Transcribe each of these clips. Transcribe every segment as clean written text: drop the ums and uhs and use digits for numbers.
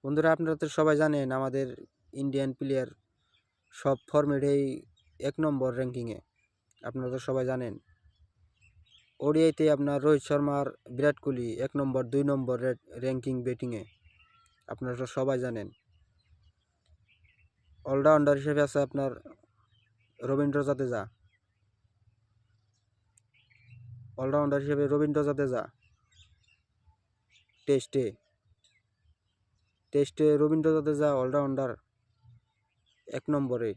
বন্ধুরা, আপনারা তো সবাই জানেন আমাদের ইন্ডিয়ান প্লেয়ার সব ফরম্যাটেই ১ নম্বর র্যাঙ্কিংয়ে। আপনারা তো সবাই জানেন। ওডিআইতে আপনার রোহিত শর্মার বিরাট কোহলি ১ নম্বর ২ নম্বর র্যাঙ্কিং ব্যাটিংয়ে। আপনারা তো সবাই জানেন। অলরাউন্ডার হিসেবে আছে আপনার রবীন্দ্র জাদেজা। অলরাউন্ডার হিসেবে রবীন্দ্র জাদেজা টেস্টে টেস্টে রবীন্দ্র জাদেজা অলরাউন্ডার ১ নম্বরে।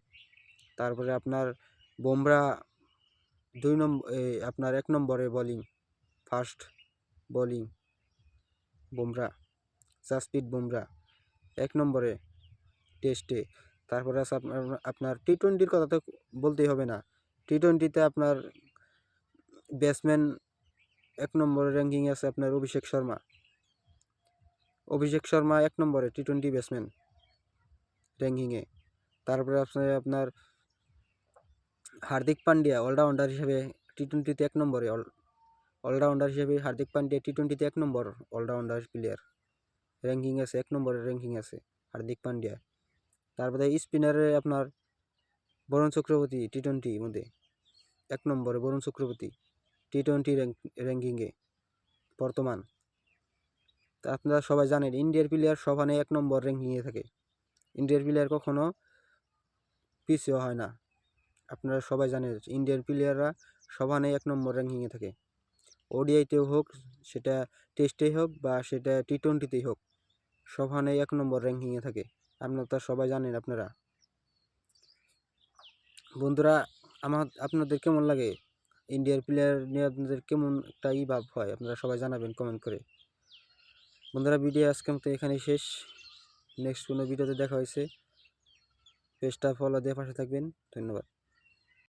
তারপরে আপনার বুমরা ২ নম্বর, আপনার ১ নম্বরে bowling, first bowling Bumrah, Jasprit Bumrah ১ নম্বরে টেস্টে। তারপরে আছে আপনার টি-টোয়েন্টির কথা তো বলতেই হবে না। টি-টোয়েন্টিতে আপনার ব্যাটসম্যান ১ নম্বরে র্যাঙ্কিংয়ে আছে আপনার অভিষেক শর্মা। অভিষেক শর্মা ১ নম্বরে টি-টোয়েন্টি ব্যাটসম্যান র্যাঙ্কিংয়ে। তারপরে আছে আপনার হার্দিক পান্ডিয়া অলরাউন্ডার হিসেবে টি-টোয়েন্টিতে ১ নম্বরে। অলরাউন্ডার হিসেবে হার্দিক পান্ডিয়া টি-টোয়েন্টিতে ১ নম্বর অলরাউন্ডার প্লেয়ার র্যাঙ্কিং আছে, ১ নম্বরের র্যাঙ্কিং আছে হার্দিক পান্ডিয়া। তারপরে স্পিনারে আপনার বরুণ চক্রবর্তী টি-টোয়েন্টির মধ্যে ১ নম্বরে বরুণ চক্রবর্তী টি-টোয়েন্টি র্যাঙ্কিংয়ে বর্তমান। তা আপনারা সবাই জানেন ইন্ডিয়ার প্লেয়ার সবানে ১ নম্বর র্যাঙ্কিংয়ে থাকে। ইন্ডিয়ার প্লেয়ার কখনো পিছিয়ে হয় না। আপনারা সবাই জানেন ইন্ডিয়ার প্লেয়াররা সবানে ১ নম্বর র্যাঙ্কিংয়ে থাকে। ওডিআইতেও হোক, সেটা টেস্টেই হোক বা সেটা টি-টোয়েন্টিতেই হোক, সবানে ১ নম্বর র্যাঙ্কিংয়ে থাকে। আপনারা তো সবাই জানেন। আপনারা বন্ধুরা, আপনাদের কেমন লাগে ইন্ডিয়ার প্লেয়ার নিয়ে? আপনাদের কেমন একটা ভাব হয়? আপনারা সবাই জানাবেন কমেন্ট করে। বন্ধুরা, ভিডিও আজকে মতো এখানেই শেষ। নেক্সট কোনো ভিডিওতে দেখা হয়েছে। পেজটা ফলো দিয়ে পাশে থাকবেন। ধন্যবাদ।